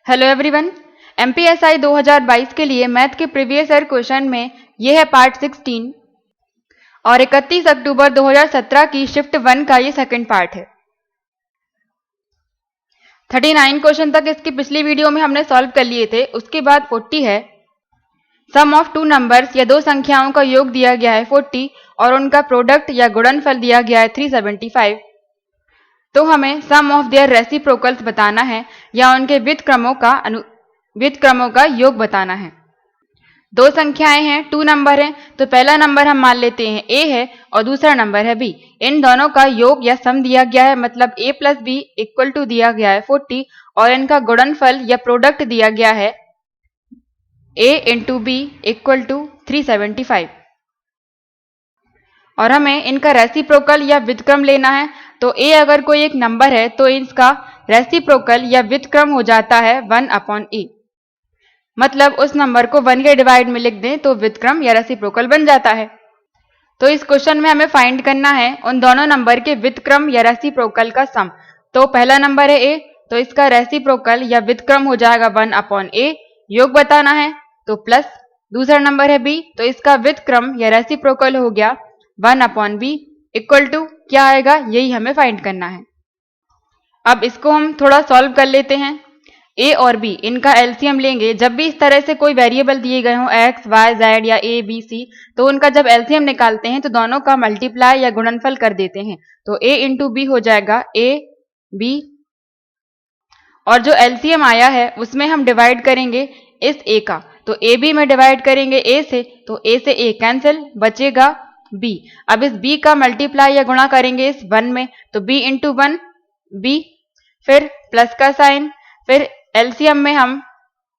Hello everyone, MPSI 2022 के लिए math के प्रीवियस ईयर क्वेश्चन में ये है पार्ट 16 और 31 अक्टूबर 2017 की शिफ्ट 1 का ये सेकंड पार्ट है। 39 क्वेश्चन तक इसकी पिछली वीडियो में हमने सॉल्व कर लिए थे। उसके बाद 40 है। सम ऑफ टू नंबर्स या दो संख्याओं का योग दिया गया है 40 और उनका प्रोडक्ट या गुणनफल दिया गया है 375। तो हमें सम ऑफ देयर रेसिप्रोकल्स बताना है या उनके व्युत्क्रमों का योग बताना है। दो संख्याएं हैं, टू नंबर हैं, तो पहला नंबर हम मान लेते हैं a है और दूसरा नंबर है b। इन दोनों का योग या सम दिया गया है, मतलब a plus B equal to दिया गया है 40 और इनका गुणनफल या प्रोडक्ट दिया गया है a into B equal to 375 और हमें इनका रेसिप्रोकल या व्युत्क्रम लेना है। तो a अगर कोई एक नंबर है तो इसका रेसिप्रोकल या व्युत्क्रम हो जाता है 1/a, मतलब उस नंबर को 1 के डिवाइड में लिख दें तो व्युत्क्रम या रेसिप्रोकल बन जाता है। तो इस क्वेश्चन में हमें फाइंड करना है उन दोनों नंबर के व्युत्क्रम या रेसिप्रोकल का सम। तो पहला नंबर है a, तो इसका रेसिप्रोकल या व्युत्क्रम हो जाएगा 1/a, योग बताना है तो प्लस। दूसरा नंबर है b, तो इसका व्युत्क्रम या रेसिप्रोकल हो गया 1/b इक्वल टू क्या आएगा, यही हमें फाइंड करना है। अब इसको हम थोड़ा सॉल्व कर लेते हैं। a और b इनका एलसीएम लेंगे। जब भी इस तरह से कोई वेरिएबल दिए गए हों x, y, z या a, b, c, तो उनका जब एलसीएम निकालते हैं तो दोनों का मल्टीप्लाई या गुणनफल कर देते हैं। तो a इंटू बी हो जाएगा a b और जो एलसीएम आया है उसमें हम डिवाइड करेंगे इस a का। तो a b में डिवाइड करेंगे a से, तो a से a कैंसिल, बचेगा b। अब इस b का मल्टीप्लाई या गुणा करेंगे इस 1 में, तो b इंटू 1 b, फिर प्लस का साइन, फिर एलसीएम में हम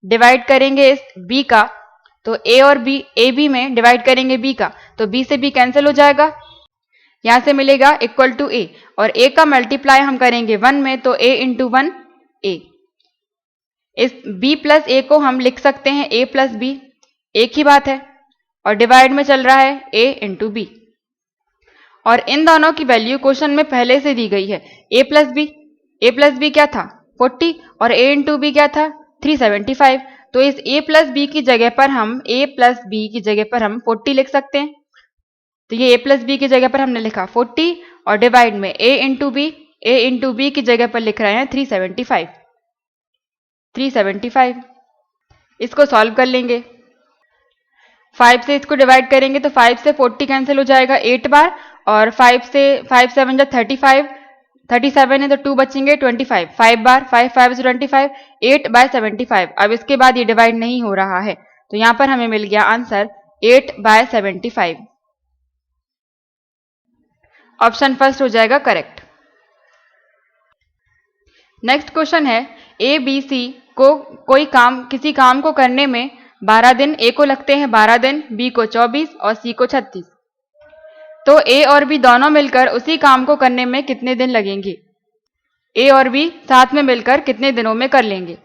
डिवाइड करेंगे इस b का। तो a और b, a b में डिवाइड करेंगे b का, तो b से b कैंसिल हो जाएगा, यहां से मिलेगा इक्वल टू a और a का मल्टीप्लाई हम करेंगे 1 में, तो a इंटू 1 a। इस b प्लस a को हम लिख सकते हैं a प्लस b, एक ही बात है, और डिवाइड में चल रहा है a इंटू बी और इन दोनों की वैल्यू क्वेश्चन में पहले से दी गई है। a प्लस बी क्या था 40 और a इंटू बी क्या था 375। तो इस a प्लस बी की जगह पर हम 40 लिख सकते हैं। तो ये a प्लस बी की जगह पर हमने लिखा 40 और डिवाइड में a इंटू बी की जगह पर लिख रहे हैं 375। इसको सॉल्व कर लेंगे। 5 से इसको डिवाइड करेंगे तो 5 से 40 कैंसिल हो जाएगा 8 बार और 5 7 35, 37 है तो 2 बचेंगे 25, 5 बार, 5 5 से 25, 8/75। अब इसके बाद ये डिवाइड नहीं हो रहा है, तो यहां पर हमें मिल गया आंसर 8/75। ऑप्शन फर्स्ट हो जाएगा करेक्ट। नेक्स्ट क्वेश्चन है ए बी सी को किसी काम को करने में 12 दिन, ए को लगते हैं 12 दिन, बी को 24 और सी को 36। तो ए और बी दोनों मिलकर उसी काम को करने में कितने दिन लगेंगे? ए और बी साथ में मिलकर कितने दिनों में कर लेंगे?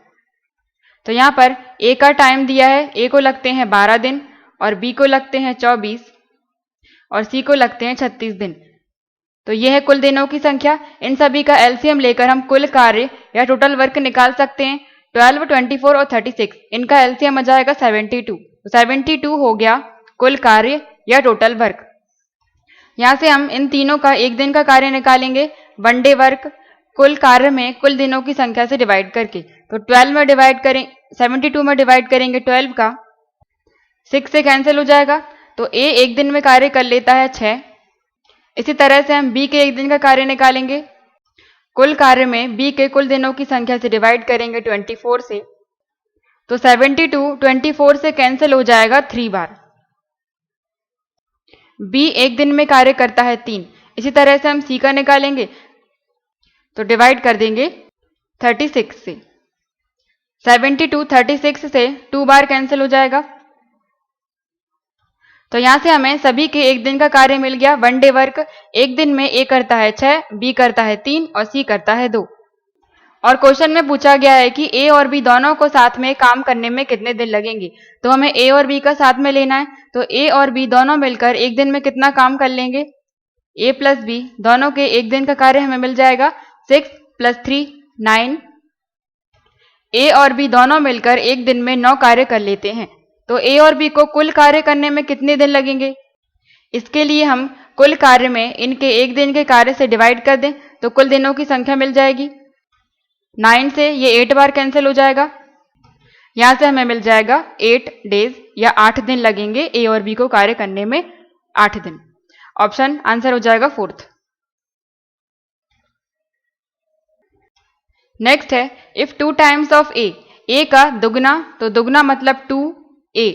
तो यहां पर ए का टाइम दिया है, ए को लगते हैं 12 दिन और बी को लगते हैं 24 और सी को लगते हैं 36 दिन। तो यह है कुल दिनों की संख्या। इन सभी का एलसीएम लेकर हम कुल कार्य या टोटल वर्क निकाल सकते हैं। 12, 24 और 36, इनका एलसीएम आ जाएगा 72। तो 72 हो गया कुल कार्य या टोटल वर्क। यहां से हम इन तीनों का एक दिन का कार्य निकालेंगे, 1 डे वर्क, कुल कार्य में कुल दिनों की संख्या से डिवाइड करके। तो 72 में डिवाइड करेंगे 12 का, 6 से कैंसिल हो जाएगा, तो ए एक दिन में कार्य कर लेता है 6। इसी तरह से हम बी के एक दिन का कार्य निकालेंगे, कुल कार्य में बी के कुल दिनों की संख्या से डिवाइड करेंगे 24 से। तो 72 24 से कैंसिल हो जाएगा 3 बार। बी एक दिन में कार्य करता है 3। इसी तरह से हम सी का निकालेंगे, तो डिवाइड कर देंगे 36 से। 72 36 से 2 बार कैंसिल हो जाएगा। तो यहां से हमें सभी के एक दिन का कार्य मिल गया, 1 डे वर्क। एक दिन में ए करता है 6, बी करता है 3 और सी करता है 2। और क्वेश्चन में पूछा गया है कि ए और बी दोनों को साथ में काम करने में कितने दिन लगेंगे। तो हमें ए और बी का साथ में लेना है, तो ए और बी दोनों मिलकर एक दिन में कितना काम कर लेंगे? ए प्लस बी दोनों के एक दिन का कार्य हमें मिल जाएगा 6 + 3 9। ए और बी दोनों मिलकर एक दिन में 9 कार्य कर लेते हैं, तो ए और बी को कुल कार्य करने में कितने दिन लगेंगे? इसके लिए हम कुल कार्य में इनके एक दिन के कार्य से डिवाइड कर दें तो कुल दिनों की संख्या मिल जाएगी। 9 से ये 8 बार कैंसिल हो जाएगा, यहां से हमें मिल जाएगा 8 डेज या 8 दिन लगेंगे ए और बी को कार्य करने में, 8 दिन। ऑप्शन आंसर हो जाएगा 4th। नेक्स्ट है इफ 2 टाइम्स ऑफ ए का दुगना, तो दुगना मतलब 2a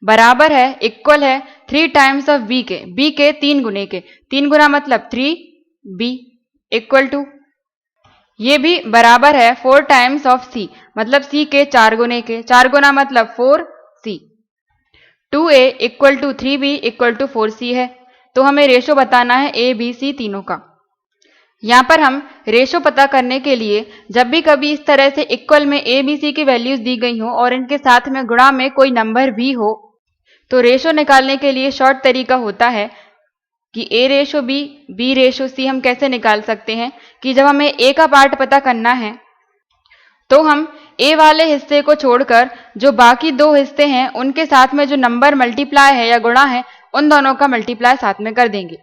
बराबर है इक्वल है 3 टाइम्स ऑफ बी के 3 गुने के, 3 गुना मतलब 3b इक्वल टू, ये भी बराबर है 4 टाइम्स ऑफ सी मतलब सी के 4 गुने के, 4 गुना मतलब 4c, 2a equal to 3b equal to 4c है। तो हमें रेशो बताना है ए बी सी तीनों का। यहां पर हम रेशो पता करने के लिए जब भी कभी इस तरह से इक्वल में ए बी सी की वैल्यूज दी गई हो और इनके साथ में गुणा में कोई नंबर भी हो, तो रेशो निकालने के लिए शॉर्ट तरीका होता है कि ए रेशो बी रेशो सी हम कैसे निकाल सकते हैं कि जब हमें ए का पार्ट पता करना है तो हम ए वाले हिस्से को छोड़कर जो बाकी 2 हिस्से हैं उनके साथ में जो नंबर मल्टीप्लाई है या गुणा है उन दोनों का मल्टीप्लाई साथ में कर देंगे।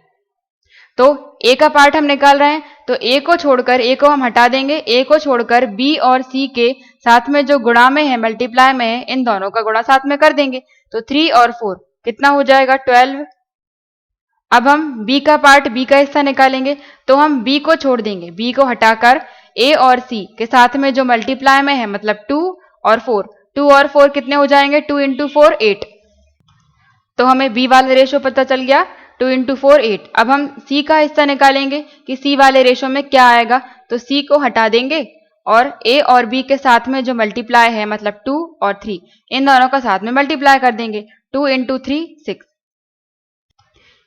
तो ए का पार्ट हम निकाल रहे हैं तो ए को छोड़कर ए को हम हटा देंगे, ए को छोड़कर बी और सी के साथ में जो गुणा में है मल्टीप्लाई में है इन दोनों का गुणा साथ में कर देंगे, तो 3 और 4 कितना हो जाएगा 12। अब हम b का पार्ट b का हिस्सा निकालेंगे तो हम b को छोड़ देंगे, b को हटाकर a और c के साथ में जो मल्टीप्लाई में है मतलब 2 और 4, 2 और 4 कितने हो जाएंगे 2 इंटू 4 8, तो हमें b वाले रेशो पता चल गया 2 इंटू 4 8। अब हम c का हिस्सा निकालेंगे कि c वाले रेशो में क्या आएगा, तो c को हटा देंगे और a और b के साथ में जो मल्टीप्लाई है मतलब 2 और 3 इन दोनों का साथ में मल्टीप्लाई कर देंगे, 2 इंटू 3 6।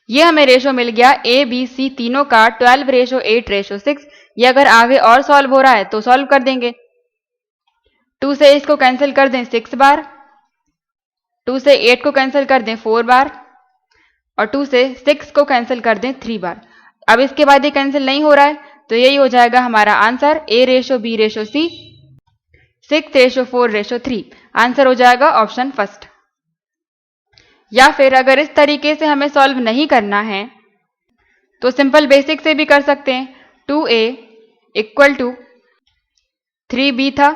ये हमें रेशो मिल गया ए बी सी तीनों का 12:8:6। ये अगर आगे और सॉल्व हो रहा है तो सॉल्व कर देंगे, 2 से इसको कैंसिल कर दें 6 बार, 2 से 8 को कैंसिल कर दें 4 बार और 2 से 6 को कैंसिल कर दें 3 बार। अब इसके बाद ये कैंसिल नहीं हो रहा है तो यही हो जाएगा हमारा answer A ratio B ratio C 6:4:3। Answer हो जाएगा ऑप्शन फर्स्ट। या फिर अगर इस तरीके से हमें सॉल्व नहीं करना है तो सिंपल बेसिक से भी कर सकते हैं। 2a इक्वल टू 3b था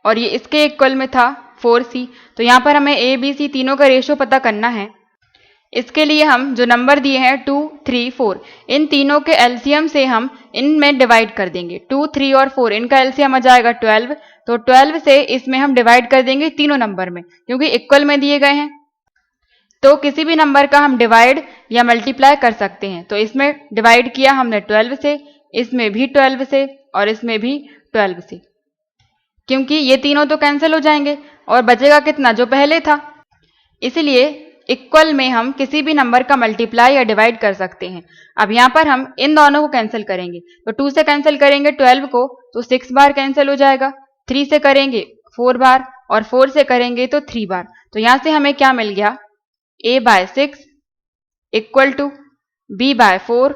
और ये इसके इक्वल में था 4c, तो यहाँ पर हमें a b c तीनों का रेशो पता करना है। इसके लिए हम जो नंबर दिए हैं 2 3 4 इन तीनों के एलसीएम से हम इनमें डिवाइड कर देंगे। 2 3 और 4 इनका एलसीएम आ जाएगा 12, तो 12 से इसमें हम डिवाइड कर देंगे तीनों नंबर में क्योंकि इक्वल में दिए गए हैं, तो किसी भी नंबर का हम डिवाइड या मल्टीप्लाई कर सकते हैं। तो इसमें डिवाइड किया हमने 12 से, इसमें भी 12 से और इसमें भी 12 से, क्योंकि ये तीनों तो कैंसिल हो जाएंगे और बचेगा कितना जो पहले था। इसलिए इक्वल में हम किसी भी नंबर का मल्टीप्लाई या डिवाइड कर सकते हैं। अब यहाँ पर हम इन दोनों को कैंसिल करेंगे, तो 2 से कैंसिल करेंगे 12 को तो 6 बार कैंसिल हो जाएगा, 3 से करेंगे 4 बार और 4 से करेंगे तो 3 बार। तो यहाँ से हमें क्या मिल गया a/6 equal to b/4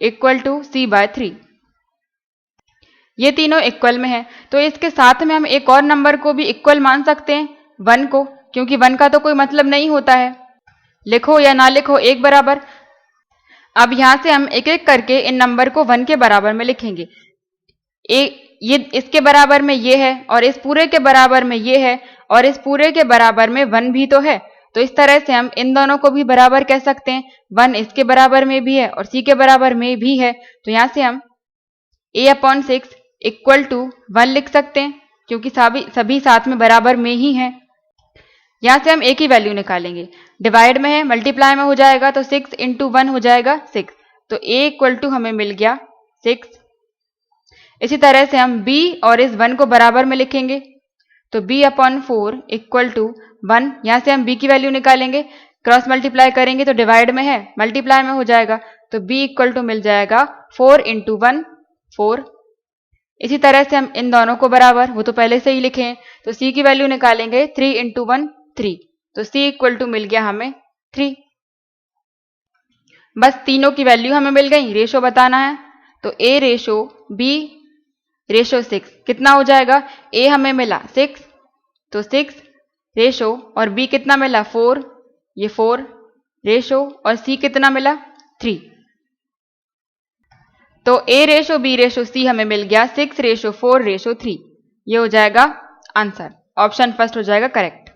equal to c/3। ये तीनों इक्वल में है तो इसके साथ में हम एक और नंबर को भी इक्वल मान सकते हैं 1 को, क्योंकि 1 का तो कोई मतलब नहीं होता है, लिखो या ना लिखो एक बराबर। अब यहां से हम एक एक करके इन नंबर को 1 के बराबर में लिखेंगे। ये इसके बराबर में ये है और इस पूरे के बराबर में ये है और इस पूरे के बराबर में 1 भी तो है, तो इस तरह से हम इन दोनों को भी बराबर कह सकते हैं। 1 इसके बराबर में भी है और c के बराबर में भी है, तो यहां से हम a/6 इक्वल टू 1 लिख सकते हैं क्योंकि सभी साथ में बराबर में ही है। यहां से हम एक ही वैल्यू निकालेंगे, डिवाइड में है मल्टीप्लाई में हो जाएगा तो 6 इंटू 1 हो जाएगा 6, तो a इक्वल टू हमें मिल गया 6। इसी तरह से हम b और इस 1 को बराबर में लिखेंगे तो b/4 इक्वल टू 1। यहां से हम b की वैल्यू निकालेंगे, क्रॉस मल्टीप्लाई करेंगे तो डिवाइड में है मल्टीप्लाई में हो जाएगा तो b इक्वल टू मिल जाएगा 4 इंटू 1 4। इसी तरह से हम इन दोनों को बराबर, वो तो पहले से ही लिखे हैं, तो c की वैल्यू निकालेंगे 3 इंटू 1 3, तो c इक्वल टू मिल गया हमें 3। बस तीनों की वैल्यू हमें मिल गई, रेशो बताना है तो a रेशो b रेशो 6 कितना हो जाएगा? ए हमें मिला 6, तो 6 रेशो, और बी कितना मिला? 4, ये 4 रेशो, और सी कितना मिला? 3। तो ए रेशो बी रेशो सी हमें मिल गया 6 रेशो 4 रेशो 3। ये हो जाएगा आंसर, ऑप्शन फर्स्ट हो जाएगा करेक्ट।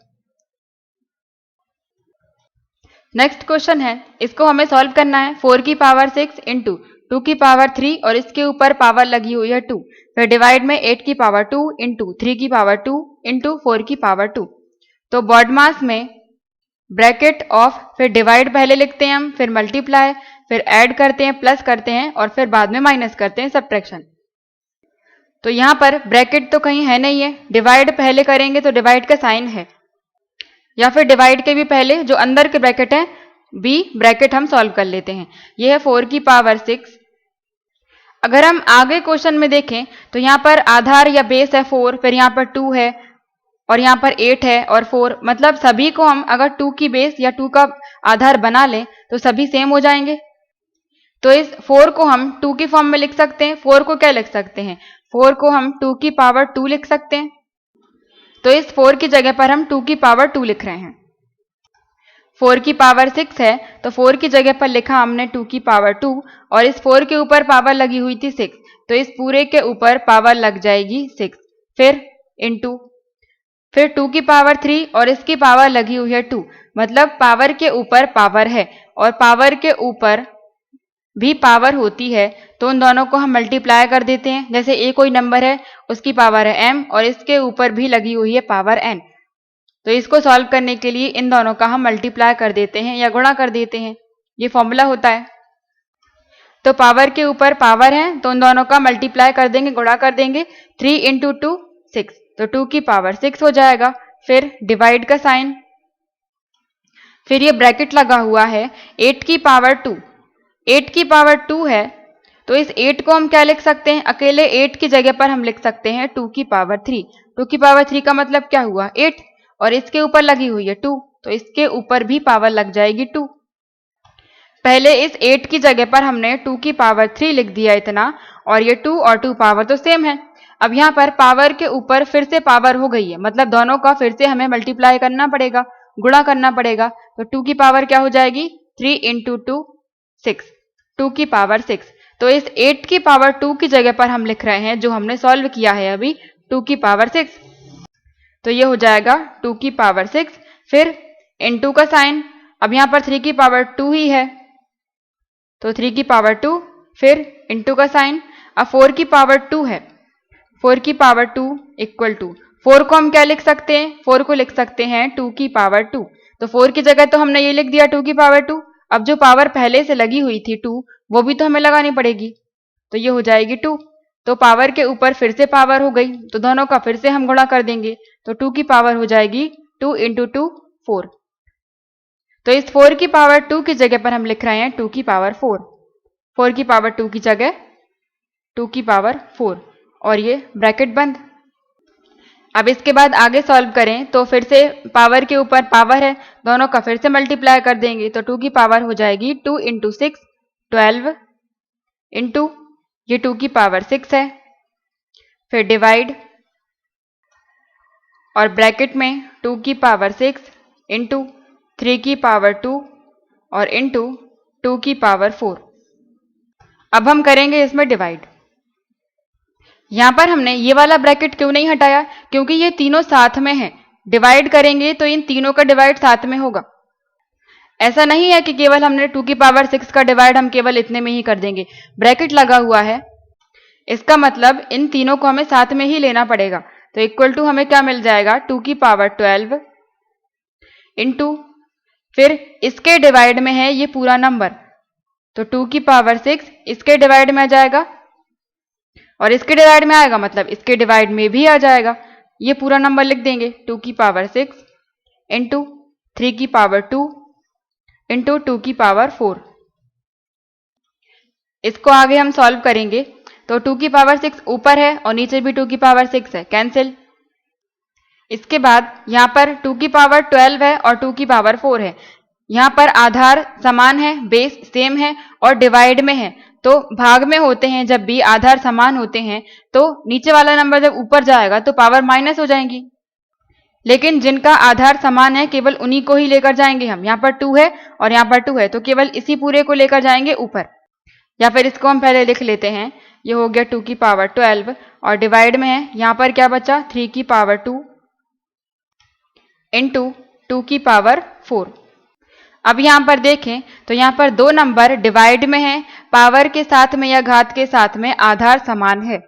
नेक्स्ट क्वेश्चन है, इसको हमें सॉल्व करना है। 4 की पावर 6 इंटू 2 की पावर 3 और इसके ऊपर पावर लगी हुई है 2, फिर डिवाइड में 8 की पावर 2 इंटू 3 की पावर 2 इंटू 4 की पावर 2। तो बॉड मास में ब्रैकेट ऑफ, फिर डिवाइड पहले लिखते हैं हम, फिर मल्टीप्लाई, फिर ऐड करते हैं, प्लस करते हैं, और फिर बाद में माइनस करते हैं, सब्ट्रैक्शन। तो यहां पर ब्रैकेट तो कहीं है नहीं है, डिवाइड पहले करेंगे तो डिवाइड का साइन है, या फिर डिवाइड के भी पहले जो अंदर के ब्रैकेट है बी ब्रैकेट हम सॉल्व कर लेते हैं। यह है 4 की पावर 6। अगर हम आगे क्वेश्चन में देखें तो यहां पर आधार या बेस है 4, फिर यहां पर 2 है, और यहां पर 8 है और 4, मतलब सभी को हम अगर 2 की बेस या 2 का आधार बना लें तो सभी सेम हो जाएंगे। तो इस 4 को हम 2 की फॉर्म में लिख सकते हैं। 4 को क्या लिख सकते हैं? 4 को हम 2 की पावर 2 लिख सकते हैं। तो इस 4 की जगह पर हम 2 की पावर 2 लिख रहे हैं। 4 की पावर 6 है, तो 4 की जगह पर लिखा हमने 2 की पावर 2, और इस 4 के ऊपर पावर लगी हुई थी 6, तो इस पूरे के ऊपर पावर लग जाएगी 6, फिर इंटू, फिर 2 की पावर 3 और इसकी पावर लगी हुई है 2, मतलब पावर के ऊपर पावर है, और पावर के ऊपर भी पावर होती है, तो उन दोनों को हम मल्टीप्लाई कर देते हैं। जैसे ए कोई नंबर है, उसकी पावर है m, और इसके ऊपर भी लगी हुई है पावर n, तो इसको सॉल्व करने के लिए इन दोनों का हम मल्टीप्लाई कर देते हैं या गुणा कर देते हैं, ये फॉर्मूला होता है। तो पावर के ऊपर पावर है, तो उन दोनों का मल्टीप्लाई कर देंगे, गुणा कर देंगे। 3 इंटू 2 6, तो 2 की पावर 6 हो जाएगा, फिर डिवाइड का साइन, फिर ये ब्रैकेट लगा हुआ है 8 की पावर 2। 8 की पावर 2 है, तो इस 8 को हम क्या लिख सकते हैं? अकेले 8 की जगह पर हम लिख सकते हैं 2 की पावर 3। 2 की पावर 3 का मतलब क्या हुआ? 8, और इसके ऊपर लगी हुई है 2, तो इसके ऊपर भी पावर लग जाएगी 2। पहले इस 8 की जगह पर हमने 2 की पावर 3 लिख दिया इतना, और ये 2 और 2 पावर तो सेम है। अब यहाँ पर पावर के ऊपर फिर से पावर हो गई है, मतलब दोनों का फिर से हमें मल्टीप्लाई करना पड़ेगा, गुणा करना पड़ेगा। तो 2 की पावर क्या हो जाएगी? 3 इंटू 2 6, 2 की पावर 6। तो इस 8 की पावर 2 की जगह पर हम लिख रहे हैं जो हमने सॉल्व किया है अभी 2 की पावर 6, तो ये हो जाएगा 2 की पावर 6, फिर इनटू का साइन। अब यहां पर 3 की पावर 2 ही है, तो 3 की पावर 2, फिर इनटू का साइन। अब 4 की पावर 2 है, 4 की पावर 2 इक्वल टू, 4 को हम क्या लिख सकते हैं? 4 को लिख सकते हैं 2 की पावर 2, तो 4 की जगह तो हमने ये लिख दिया 2 की पावर 2। अब जो पावर पहले से लगी हुई थी 2, वो भी तो हमें लगानी पड़ेगी, तो ये हो जाएगी 2। तो पावर के ऊपर फिर से पावर हो गई, तो दोनों का फिर से हम गुणा कर देंगे, तो 2 की पावर हो जाएगी 2 इंटू 2 4। तो इस 4 की पावर 2 की जगह पर हम लिख रहे हैं 2 की पावर 4। 4 की पावर 2 की जगह 2 की पावर 4, और ये ब्रैकेट बंद। अब इसके बाद आगे सॉल्व करें तो फिर से पावर के ऊपर पावर है, दोनों का फिर से मल्टीप्लाई कर देंगे, तो 2 की पावर हो जाएगी 2 इंटू 6 12 इंटू ये 2 की पावर 6 है, फिर डिवाइड, और ब्रैकेट में 2 की पावर 6 इंटू 3 की पावर 2 और इंटू 2 की पावर 4। अब हम करेंगे इसमें डिवाइड। यहां पर हमने ये वाला ब्रैकेट क्यों नहीं हटाया? क्योंकि ये तीनों साथ में हैं, डिवाइड करेंगे तो इन तीनों का डिवाइड साथ में होगा। ऐसा नहीं है कि केवल हमने 2 की पावर 6 का डिवाइड हम केवल इतने में ही कर देंगे, ब्रैकेट लगा हुआ है, इसका मतलब इन तीनों को हमें साथ में ही लेना पड़ेगा। तो इक्वल टू हमें क्या मिल जाएगा? 2 की पावर 12 इंटू, फिर इसके डिवाइड में है ये पूरा नंबर, तो 2 की पावर 6 इसके डिवाइड में आ जाएगा, और इसके डिवाइड में आएगा मतलब इसके डिवाइड में भी आ जाएगा। ये पूरा नंबर लिख देंगे 2 की पावर 6 इंटू 3 की पावर 2 इंटू 2 की पावर 4। इसको आगे हम सॉल्व करेंगे तो 2 की पावर 6 ऊपर है और नीचे भी 2 की पावर 6 है, कैंसिल। इसके बाद यहां पर 2 की पावर 12 है और 2 की पावर 4 है, यहां पर आधार समान है, बेस सेम है और डिवाइड में है, तो भाग में होते हैं जब भी आधार समान होते हैं तो नीचे वाला नंबर जब ऊपर जाएगा तो पावर माइनस हो जाएंगी, लेकिन जिनका आधार समान है केवल उन्हीं को ही लेकर जाएंगे हम। यहाँ पर 2 है और यहाँ पर 2 है तो केवल इसी पूरे को लेकर जाएंगे ऊपर। या फिर इसको हम पहले लिख लेते हैं, ये हो गया 2 की पावर 12 और डिवाइड में है, यहाँ पर क्या बचा 3 की पावर 2 इंटू 2 की पावर 4। अब यहाँ पर देखें तो यहाँ पर दो नंबर डिवाइड में हैं, पावर के साथ में या घात के साथ में आधार समान है।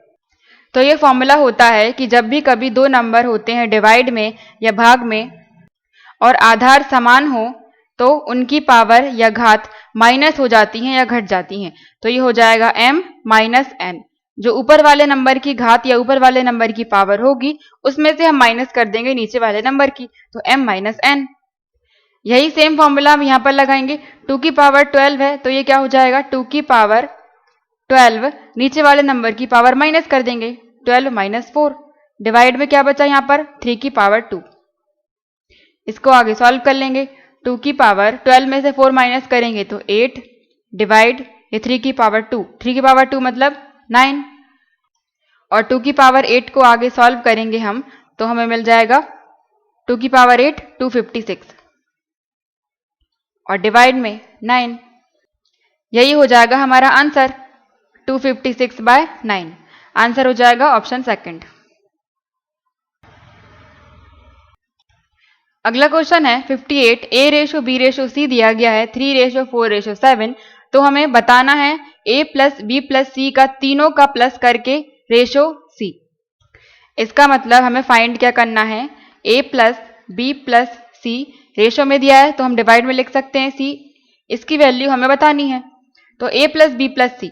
तो ये फॉर्मूला होता है कि जब भी कभी दो नंबर होते हैं डिवाइड में या भाग में और आधार समान हो तो उनकी पावर या घात माइनस हो जाती हैं या घट जाती हैं। तो ये हो जाएगा m माइनस n, जो ऊपर वाले नंबर की घात या ऊपर वाले नंबर की पावर होगी उसमें से हम माइनस कर देंगे नीचे वाले नंबर की, तो m माइनस n। यही सेम फॉर्मूला हम यहाँ पर लगाएंगे। 2 की पावर 12 है तो ये क्या हो जाएगा 2 की पावर 12, नीचे वाले नंबर की पावर माइनस कर देंगे 12 माइनस 4, डिवाइड में क्या बचा यहाँ पर 3 की पावर 2। इसको आगे सॉल्व कर लेंगे, 2 की पावर 12 में से 4 माइनस करेंगे तो 8 डिवाइड ये 3 की पावर 2, 3 की पावर 2 मतलब 9 और 2 की पावर 8 को आगे सॉल्व करेंगे हम तो हमें मिल जाएगा 2 की पावर 8 256 और डिवाइड में 9। यही हो जाएगा हमारा आंसर 256/9। आंसर हो जाएगा ऑप्शन सेकंड। अगला क्वेश्चन है 58, a/b/c दिया गया है 3/4/7। तो हमें बताना है a plus b plus c का तीनों का प्लस करके रेशो c। इसका मतलब हमें फाइंड क्या करना है, a plus b plus c ratio में दिया है तो हम डिवाइड में लिख सकते हैं c, इसकी वैल्यू हमें बतानी है। तो a plus b plus c,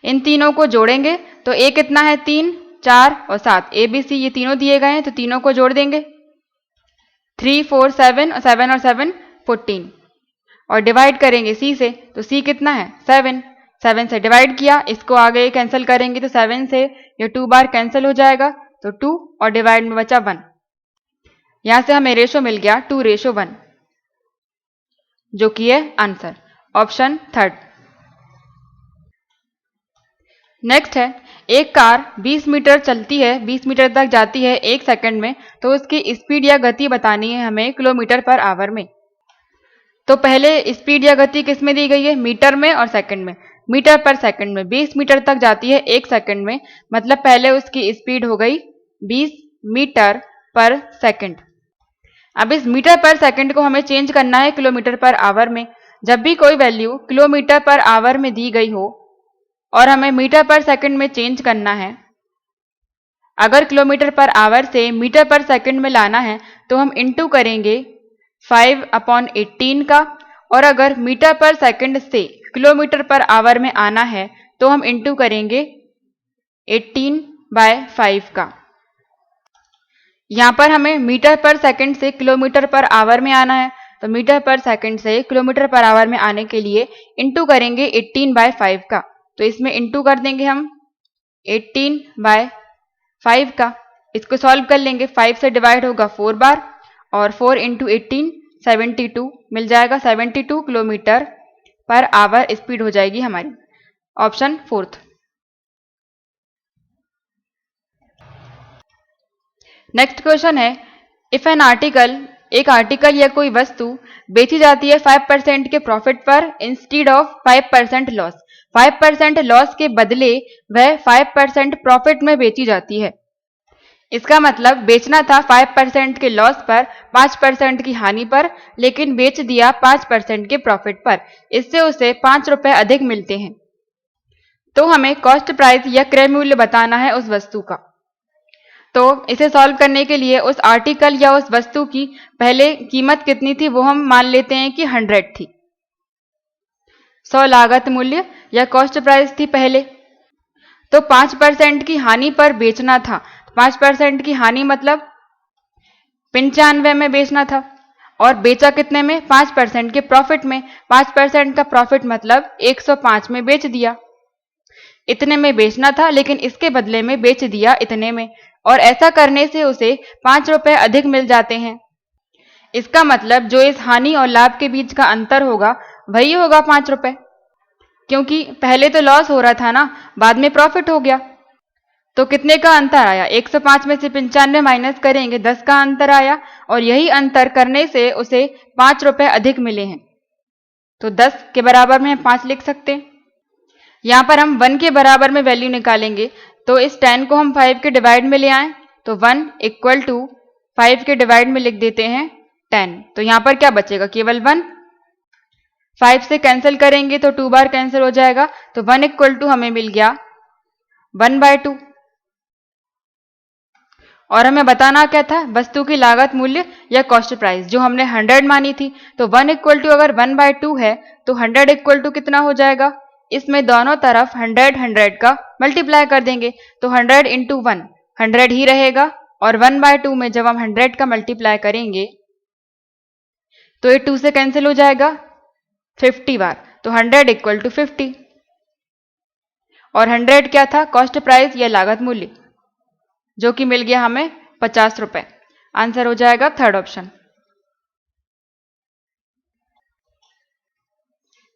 इन तीनों को जोड़ेंगे तो a कितना है 3, 4 और 7, a b c ये तीनों दिए गए हैं तो तीनों को जोड़ देंगे 3 4 7 और 7 और 7 14 और डिवाइड करेंगे c से तो c कितना है 7, 7 से डिवाइड किया, इसको आगे कैंसिल करेंगे तो 7 से ये 2 बार कैंसिल हो जाएगा तो 2 और डिवाइड में बचा 1। यहां से हमें रेशो मिल गया 2/1 जो कि है आंसर ऑप्शन थर्ड। नेक्स्ट है, एक कार 20 मीटर चलती है, 20 मीटर तक जाती है 1 सेकंड में, तो उसकी स्पीड या गति बतानी है हमें किलोमीटर पर आवर में। तो पहले स्पीड या गति किस में दी गई है, मीटर में और सेकंड में। मीटर पर सेकंड में 20 मीटर तक जाती है 1 सेकंड में, मतलब पहले उसकी स्पीड हो गई 20 मीटर पर सेकंड। अब इस मीटर पर सेकंड को हमें चेंज करना है किलोमीटर पर आवर में। जब भी कोई वैल्यू किलोमीटर पर आवर में दी गई हो और हमें मीटर पर सेकंड में चेंज करना है, अगर किलोमीटर पर आवर से मीटर पर सेकंड में लाना है तो हम इनटू करेंगे 5/18 का, और अगर मीटर पर सेकंड से किलोमीटर पर आवर में आना है तो हम इनटू करेंगे 18/5 का। यहां पर हमें मीटर पर सेकंड से किलोमीटर पर आवर में आना है तो मीटर पर सेकंड से किलोमीटर पर आवर में आने के लिए इनटू करेंगे 18/5 का। तो इसमें इनटू कर देंगे हम 18/5 का, इसको सॉल्व कर लेंगे, 5 से डिवाइड होगा 4 बार और 4 इंटू 18 72 मिल जाएगा, 72 किलोमीटर पर आवर स्पीड हो जाएगी हमारी, ऑप्शन फोर्थ। नेक्स्ट क्वेश्चन है, इफ एन आर्टिकल, एक आर्टिकल या कोई वस्तु बेची जाती है 5% के प्रॉफिट पर इंस्टीड ऑफ 5% लॉस। 5% लॉस के बदले वह 5% प्रॉफिट में बेची जाती है। इसका मतलब बेचना था 5% के लॉस पर, 5% की हानि पर, लेकिन बेच दिया 5% के प्रॉफिट पर, इससे उसे 5 रुपए अधिक मिलते हैं। तो हमें कॉस्ट प्राइस या क्रय मूल्य बताना है उस वस्तु का। तो इसे सॉल्व करने के लिए उस आर्टिकल या उस वस्तु की पहले कीमत कितनी थी वो हम मान लेते हैं कि 100 थी। 100 लागत मूल्य या कॉस्ट प्राइस थी पहले। तो 5% की हानि पर बेचना था, 5% की हानि मतलब 95 में बेचना था, और बेचा कितने में, 5% के प्रॉफिट में। 5% का प्रॉफिट मतलब 105 में बेच दिया। इतने में बेचना था लेकिन इसके बदले में बेच दिया इतने में, और ऐसा करने से उसे 5 रुपए अधिक मिल जाते हैं। इसका मतलब जो इस हानि और लाभ के बीच का अंतर होगा वही होगा 5 रुपए। क्योंकि पहले तो लॉस हो रहा था ना, बाद में प्रॉफिट हो गया। तो कितने का अंतर आया? 105 में से 95 माइनस करेंगे, 10 का अंतर आया, और यही अंतर करने से उसे 5 रुपए अधिक मिले हैं। तो 10 के बराबर में 5 लिख सकते हैं। यहां पर हम 1 के बराबर में वैल्यू निकालेंगे, तो इस 10 को हम 5 के डिवाइड में ले आए, तो 1 इक्वल टू 5 के डिवाइड में लिख देते हैं 10। तो यहां पर क्या बचेगा? केवल 1। 5 से कैंसिल करेंगे तो 2 बार कैंसिल हो जाएगा, तो 1 इक्वल टू हमें मिल गया 1/2। और हमें बताना क्या था? वस्तु की लागत मूल्य या कॉस्ट प्राइस, जो हमने 100 मानी थी। तो 1 इक्वल टू अगर 1/2 है तो 100 इक्वल टू कितना हो जाएगा? इसमें दोनों तरफ 100 का मल्टीप्लाई कर देंगे, तो 100 इंटू 1 100 ही रहेगा, और 1/2 में जब हम 100 का मल्टीप्लाई करेंगे तो ये 2 से कैंसिल हो जाएगा 50 बार, तो 100 इक्वल टू 50। और 100 क्या था? कॉस्ट प्राइस या लागत मूल्य, जो कि मिल गया हमें 50 रुपए। आंसर हो जाएगा थर्ड ऑप्शन।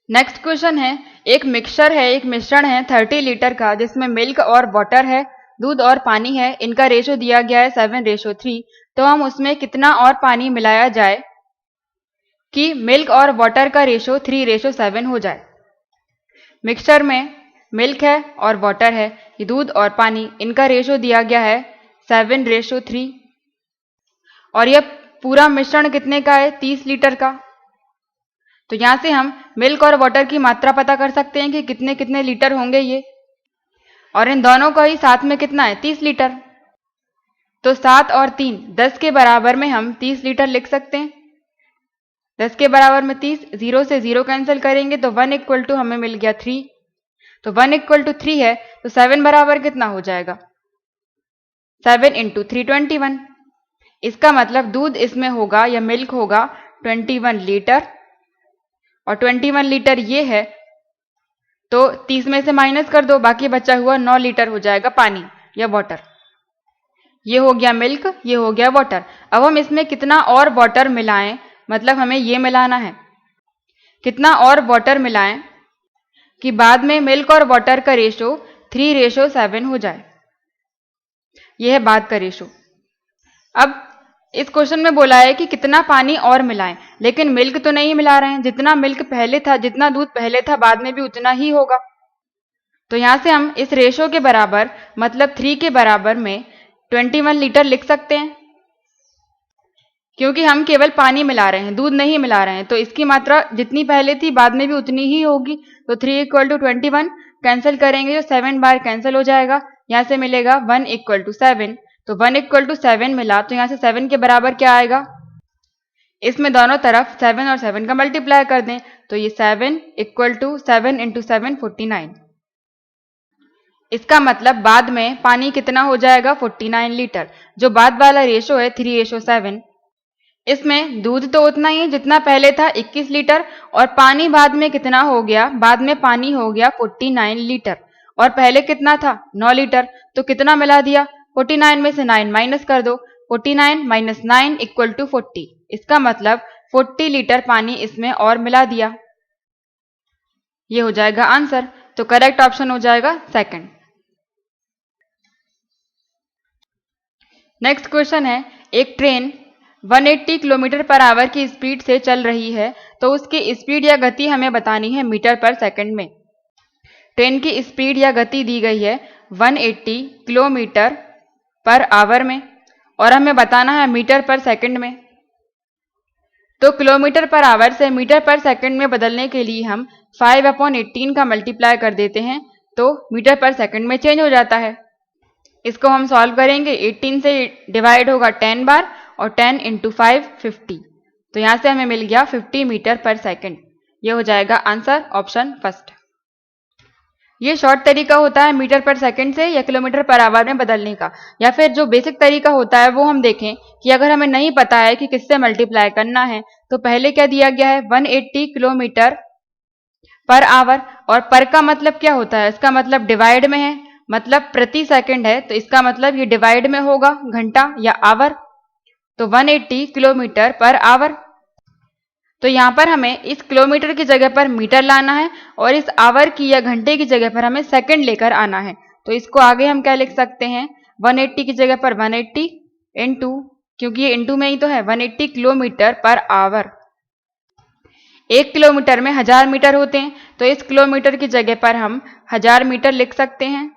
नेक्स्ट क्वेश्चन है, एक मिक्सचर है, एक मिश्रण है 30 लीटर का, जिसमें मिल्क और वाटर है, दूध और पानी है। इनका रेशो दिया गया है 7:3। तो हम उसमें कितना और पानी मिलाया जाए कि मिल्क और वाटर का रेशो 3:7 हो जाए। मिक्सचर में मिल्क है और वाटर है, ये दूध और पानी, इनका रेशो दिया गया है 7:3, और यह पूरा मिश्रण कितने का है? 30 लीटर का। तो यहां से हम मिल्क और वाटर की मात्रा पता कर सकते हैं कि कितने कितने लीटर होंगे ये, और इन दोनों का ही साथ में कितना है? 30 लीटर। तो 7 और 3 10 के बराबर में हम 30 लीटर लिख सकते हैं। 10 के बराबर में 30, 0 से 0 कैंसिल करेंगे तो 1 इक्वल टू हमें मिल गया 3। तो 1 इक्वल टू 3 है, तो 7 बराबर कितना हो जाएगा? 7 इंटू 3 21। इसका मतलब दूध इसमें होगा या मिल्क होगा 21 लीटर, और 21 लीटर ये है, तो 30 में से माइनस कर दो, बाकी बचा हुआ 9 लीटर हो जाएगा पानी या वाटर। ये हो गया मिल्क, ये हो गया वाटर। अब हम इसमें कितना और वाटर मिलाएं, मतलब हमें ये मिलाना है कितना और वाटर मिलाएं कि बाद में मिल्क और वाटर का रेशो 3:7 हो जाए। यह है बाद का रेशो। अब इस क्वेश्चन में बोला है कि कितना पानी और मिलाएं, लेकिन मिल्क तो नहीं मिला रहे हैं। जितना मिल्क पहले था, जितना दूध पहले था, बाद में भी उतना ही होगा। तो यहां से हम इस रेशो के बराबर, मतलब 3 के बराबर में 21 लीटर लिख सकते हैं, क्योंकि हम केवल पानी मिला रहे हैं, दूध नहीं मिला रहे हैं। तो इसकी मात्रा जितनी पहले थी बाद में भी उतनी ही होगी। तो 3 इक्वल टू 21 कैंसिल करेंगे तो 7 बार कैंसिल हो जाएगा। यहां से मिलेगा 1 इक्वल टू 7। तो 1 इक्वल टू 7 मिला, तो यहां से 7 के बराबर क्या आएगा? इसमें दोनों तरफ 7 और 7 का मल्टीप्लाई कर दें, तो ये 7 इक्वल टू 7 इंटू 7 49। इसका मतलब बाद में पानी कितना हो जाएगा? 49 लीटर, जो बाद वाला रेशो है 3:7। इसमें दूध तो उतना ही है जितना पहले था 21 लीटर, और पानी बाद में कितना हो गया? बाद में पानी हो गया 49 लीटर, और पहले कितना था? 9 लीटर। तो कितना मिला दिया? 49 में से 9 माइनस कर दो, 49 माइनस 9 इक्वल टू 40। इसका मतलब 40 लीटर पानी इसमें और मिला दिया। ये हो जाएगा आंसर। तो करेक्ट ऑप्शन हो जाएगा सेकंड। नेक्स्ट क्वेश्चन है, एक ट्रेन 180 किलोमीटर पर आवर की स्पीड से चल रही है, तो उसकी स्पीड या गति हमें बतानी है मीटर पर सेकंड में। ट्रेन की स्पीड या गति दी गई है 180 किलोमीटर पर आवर में, और हमें बताना है मीटर पर सेकंड में। तो किलोमीटर पर आवर से मीटर पर सेकंड में बदलने के लिए हम 5/18 का मल्टीप्लाई कर देते हैं, तो मीटर पर सेकंड में चेंज हो जाता है। इसको हम सॉल्व करेंगे, 18 से डिवाइड होगा 10 बार, और 10 इंटू 5 50। तो यहां से हमें मिल गया 50 मीटर पर सेकंड। ये हो जाएगा आंसर ऑप्शन फर्स्ट। ये शॉर्ट तरीका होता है मीटर पर सेकंड से या किलोमीटर पर आवर में बदलने का। या फिर जो बेसिक तरीका होता है वो हम देखें कि अगर हमें नहीं पता है कि किससे मल्टीप्लाई करना है, तो पहले क्या दिया गया है? 180 किलोमीटर पर आवर, और पर का मतलब क्या होता है? इसका मतलब डिवाइड में है, मतलब प्रति सेकंड है, तो इसका मतलब ये डिवाइड में होगा घंटा या आवर। तो 180 किलोमीटर पर आवर। तो यहाँ पर हमें इस किलोमीटर की जगह पर मीटर लाना है और इस आवर की या घंटे की जगह पर हमें सेकंड लेकर आना है। तो इसको आगे हम क्या लिख सकते हैं, 180 की जगह पर 180 इंटू, क्योंकि ये इंटू में ही तो है, 180 किलोमीटर पर आवर। 1 किलोमीटर में 1000 मीटर होते हैं, तो इस किलोमीटर की जगह पर हम 1000 मीटर लिख सकते हैं,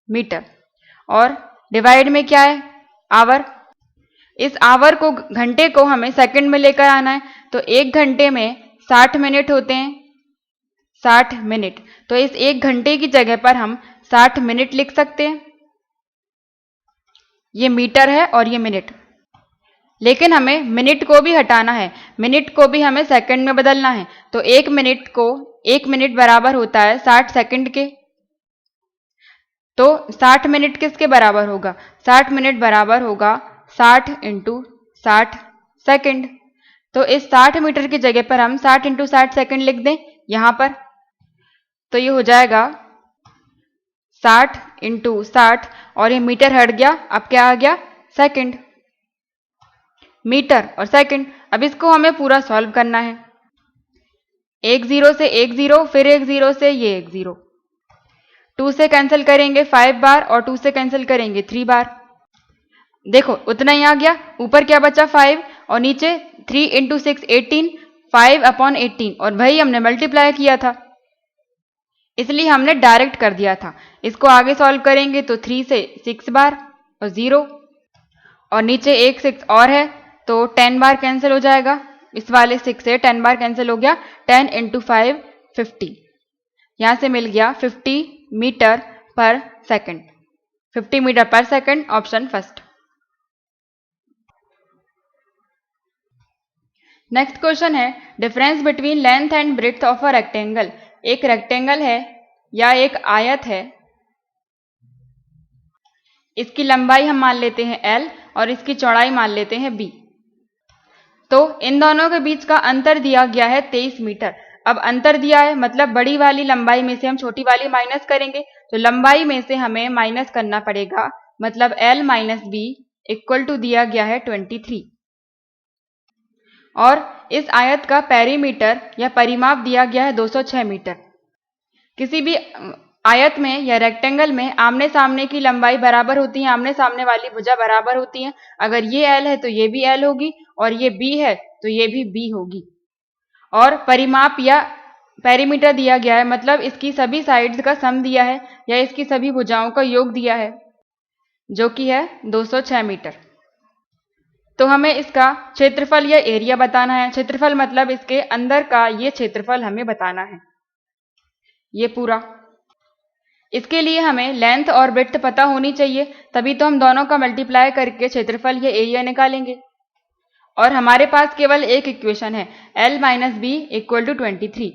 मीटर। और डिवाइड में क्या है, आवर। इस आवर को, घंटे को हमें सेकंड में लेकर आना है, तो 1 घंटे में 60 मिनट होते हैं, 60 मिनट। तो इस 1 घंटे की जगह पर हम 60 मिनट लिख सकते हैं। ये मीटर है और ये मिनट। लेकिन हमें मिनट को भी हटाना है, मिनट को भी हमें सेकंड में बदलना है। तो 1 मिनट बराबर होता है 60 सेकंड के। तो 60 मिनट किसके बराबर होगा, 60 मिनट बराबर होगा 60 इंटू 60 सेकंड। तो इस 60 मीटर की जगह पर हम 60 इंटू 60 सेकंड लिख दें यहां पर। तो ये हो जाएगा 60 इंटू 60 और ये मीटर हट गया, अब क्या आ गया, सेकंड। मीटर और सेकंड। अब इसको हमें पूरा सॉल्व करना है। 1 0 से 1 0, फिर 1 0 से ये 1 0, 2 से कैंसिल करेंगे 5 बार और 2 से कैंसिल करेंगे 3 बार। देखो उतना ही आ गया, ऊपर क्या बचा 5 और नीचे 3 इंटू 6 18, 5/18, और भाई हमने मल्टीप्लाई किया था इसलिए हमने डायरेक्ट कर दिया था। इसको आगे सॉल्व करेंगे तो 3 से 6 बार और 0, और नीचे एक 6 और है तो 10 बार कैंसिल हो जाएगा। इस वाले 6 से 10 बार कैंसिल हो गया, 10 इंटू 5 50। यहां से मिल गया 50 metre per second, 50 metre per second, option first. Next question है, difference between length and breadth of a rectangle. एक रेक्टेंगल है या एक आयत है, इसकी लंबाई हम मान लेते हैं L और इसकी चौड़ाई मान लेते हैं B। तो इन दोनों के बीच का अंतर दिया गया है 23 मीटर। अब अंतर दिया है मतलब बड़ी वाली लंबाई में से हम छोटी वाली माइनस करेंगे, तो लंबाई में से हमें माइनस करना पड़ेगा, मतलब L minus B equal to दिया गया है 23। और इस आयत का पेरीमीटर या परिमाप दिया गया है 206 मीटर। किसी भी आयत में या रेक्टेंगल में आमने सामने की लंबाई बराबर होती है, आमने सामने वाली भुजा बराबर होती है। अगर ये L है तो ये भी L होगी और ये B है तो ये भी B होगी। और परिमाप या पेरीमीटर दिया गया है मतलब इसकी सभी साइड्स का सम दिया है या इसकी सभी भुजाओं का योग दिया है, जो कि है 206 मीटर। तो हमें इसका क्षेत्रफल या एरिया बताना है। क्षेत्रफल मतलब इसके अंदर का ये क्षेत्रफल हमें बताना है, ये पूरा। इसके लिए हमें लेंथ और ब्रेड्थ पता होनी चाहिए, तभी तो हम दोनों का मल्टीप्लाई करके क्षेत्रफल या एरिया निकालेंगे। और हमारे पास केवल एक इक्वेशन है, L minus B equal to 23।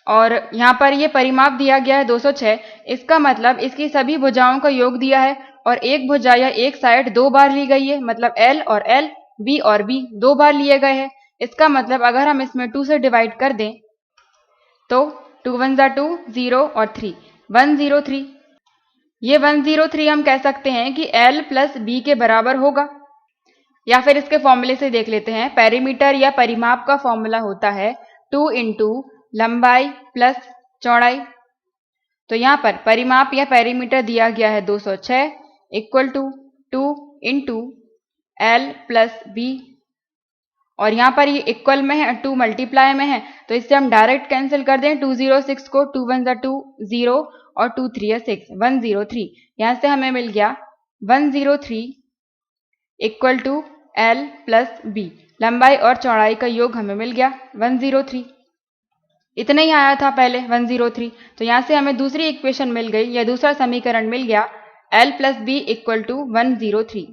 और यहाँ पर ये परिमाप दिया गया है 206, इसका मतलब इसकी सभी भुजाओं का योग दिया है और एक भुजा या एक साइड 2 बार ली गई है, मतलब L और L, B और B 2 बार लिए गए हैं। इसका मतलब अगर हम इसमें 2 से डिवाइड कर दें तो 2 1 जा 2, 0 और 3, 103। ये 103 हम कह सकते हैं कि L प्लस B के बराबर होगा। या फिर इसके फॉर्मूले से देख लेते हैं। पेरीमीटर या परिमाप का फॉर्मूला होता है 2 इंटू लंबाई प्लस चौड़ाई। तो यहाँ पर परिमाप या पेरीमीटर दिया गया है 206 equal to 2 into L plus B, और यहाँ पर ये इक्वल में है, 2 मल्टीप्लाई में है, तो इससे हम डायरेक्ट कैंसिल कर दें। 206 को 2 1 जा 2, 0 और 2 3 या 6, 103। यहाँ से हमें मिल गया 103 equal to L plus B। लंबाई और चौड़ाई का योग हमें मिल गया 103। इतना ही आया था पहले 103, तो यहाँ से हमें दूसरी इक्वेशन मिल गई या दूसरा समीकरण मिल गया, L plus B equal to 103।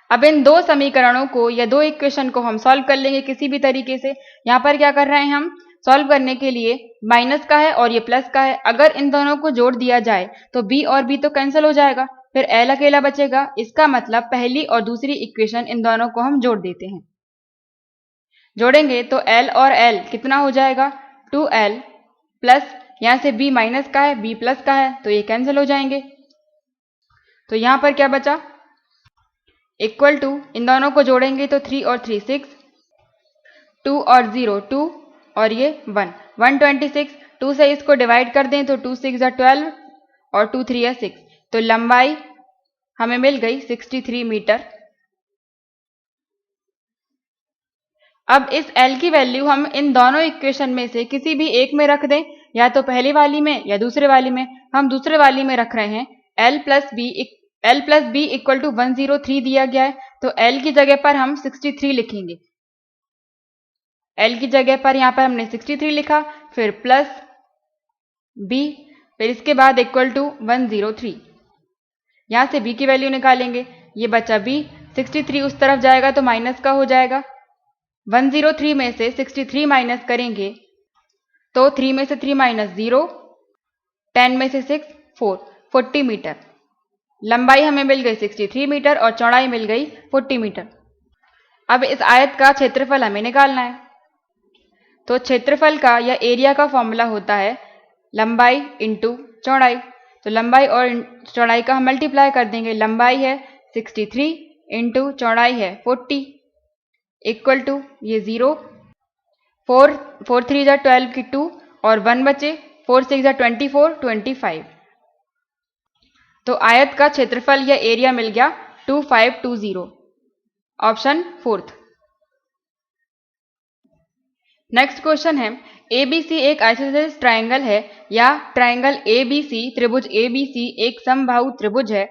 अब इन दो समीकरणों को या दो इक्वेशन को हम सॉल्व कर लेंगे किसी भी तरीके से। यहाँ पर क्या कर रहे हैं हम, सॉल्व करने के लिए माइनस का है और ये प्लस का है, अगर इन दोनों को जोड़ दिया जाए तो B और B तो कैंसिल हो जाएगा, फिर L अकेला बचेगा। इसका मतलब पहली और दूसरी इक्वेशन इन दोनों को हम जोड़ देते हैं। जोड़ेंगे तो L और L कितना हो जाएगा, 2L प्लस यहाँ से B माइनस का है, B प्लस का है, तो ये कैंसिल हो जाएंगे। तो यहाँ पर क्या बचा, इक्वल टू, इन दोनों को जोड़ेंगे तो 3 और 3 6, 2 और 0 2 और ये 1 126। 2 से इसको डिवाइड कर दें तो 2 6 12 और 2 3 6, तो लंबाई हमें मिल गई 63 मीटर। अब इस L की वैल्यू हम इन दोनों इक्वेशन में से किसी भी एक में रख दें, या तो पहली वाली में या दूसरे वाली में। हम दूसरे वाली में रख रहे हैं। L plus B equal to 103 दिया गया है, तो L की जगह पर हम 63 लिखेंगे। L की जगह पर यहाँ पर हमने 63 लिखा, फिर प्लस B, फिर इसके बाद इक्वल टू 103। यहाँ से B की वैल्यू निकालेंगे, ये बचा B। 63 उस तरफ जाएगा तो माइनस का हो जाएगा। 103 में से 63 माइनस करेंगे तो 3 में से 3 माइनस 0, 10 में से 6 4, 40 मीटर। लंबाई हमें मिल गई 63 मीटर और चौड़ाई मिल गई 40 मीटर। अब इस आयत का क्षेत्रफल हमें निकालना है। तो क्षेत्रफल का या एरिया का फॉर्मूला होता है लंबाई इंटू चौड़ाई। तो लंबाई और चौड़ाई का हम मल्टीप्लाई कर देंगे। लंबाई है 63 इंटू चौड़ाई है 40 इक्वल टू ये 0, 4 3 12 की 2 और 1 बचे, 4 6 24 25। तो आयत का क्षेत्रफल या एरिया मिल गया 2520। ऑप्शन 4। नेक्स्ट क्वेश्चन है, ABC एक आइसोसेलेस ट्राइंगल है या ट्राइंगल ABC त्रिभुज ABC एक समबाहु त्रिभुज है।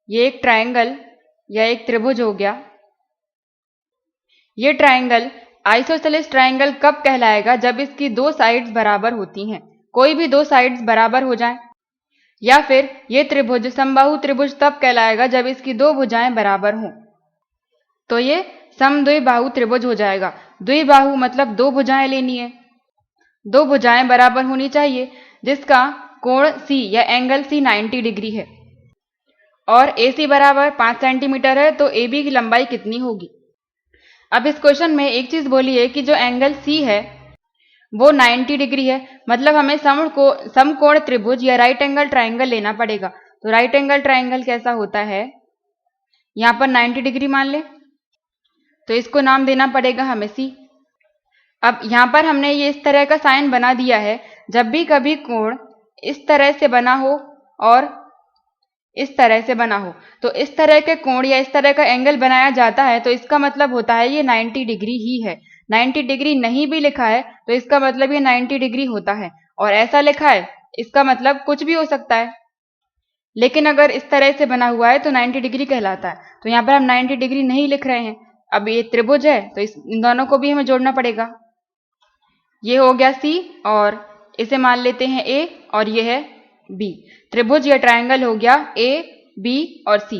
ये एक ट्राइंगल या एक त्रिभुज हो गया। ये ट्राइंगल आइसोसेलेस ट्राइंगल कब कहलाएगा? जब इसकी दो साइड्स बराबर होती हैं। कोई भी दो साइड्स बराबर हो जाएं। या फिर ये त्रिभुज समबाहु त्रिभुज तब कहलाएगा जब इसकी दो भुजाएं बराबर हों, तो ये समद्विबाहु त्रिभुज हो जाएगा। द्विबाहु मतलब दो भुजाएं लेनी है, दो भुजाएं बराबर होनी चाहिए, जिसका कोण C या एंगल C 90 डिग्री है और AC बराबर 5 सेंटीमीटर है, तो AB की लंबाई कितनी होगी? अब इस क्वेश्चन में एक चीज बोली है कि जो एंगल C है वो 90 डिग्री है, मतलब हमें समकोण त्रिभुज या राइट एंगल ट्राइंगल लेना पड़ेगा। तो राइट एंगल ट्राइंगल कैसा होता है? यहाँ पर 90 डिग्री मान ले, तो इसको नाम देना पड़ेगा हमें C। अब यहाँ पर हमने ये इस तरह का साइन बना दिया है। जब भी कभी कोण इस तरह से बना हो और इस तरह से बना हो, तो इस तरह के कोण या इस तरह का एंगल बनाया जाता है, तो इसका मतलब होता है ये 90 डिग्री ही है। 90 डिग्री नहीं भी लिखा है तो इसका मतलब ये 90 डिग्री होता है, और ऐसा लिखा है इसका मतलब कुछ भी हो सकता है। लेकिन अगर इस तरह से बना हुआ है तो 90 डिग्री कहलाता है। तो यहाँ पर हम 90 डिग्री नहीं लिख रहे हैं। अब ये त्रिभुज है तो इन दोनों को भी हमें जोड़ना पड़ेगा। ये हो गया C और इसे मान लेते हैं A और ये है B। त्रिभुज या ट्रायंगल हो गया A, B और C,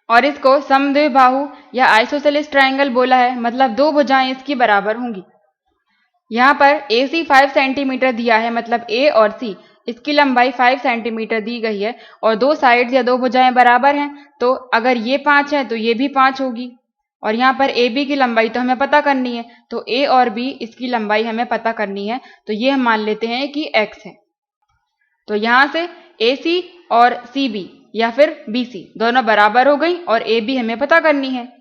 और इसको समद्विबाहु या आइसोसेलेस ट्रायंगल बोला है, मतलब दो भुजाएं इसकी बराबर होंगी। यहाँ पर AC 5 सेंटीमीटर दिया है, मतलब A और C इसकी लंबाई 5 सेंटीमीटर दी गई है और दो साइड्स या दो भुजाएं बराबर हैं, तो अगर ये 5 है तो ये भी 5 होगी। और यहाँ पर AB की लंबाई तो हमें पता करनी है, तो A और B इसकी लंबाई हमें पता करनी है, तो ये हम मान लेते हैं कि x है। तो यहाँ से AC और CB या फिर BC दोनों बराबर हो गई और AB हमें पता करनी है।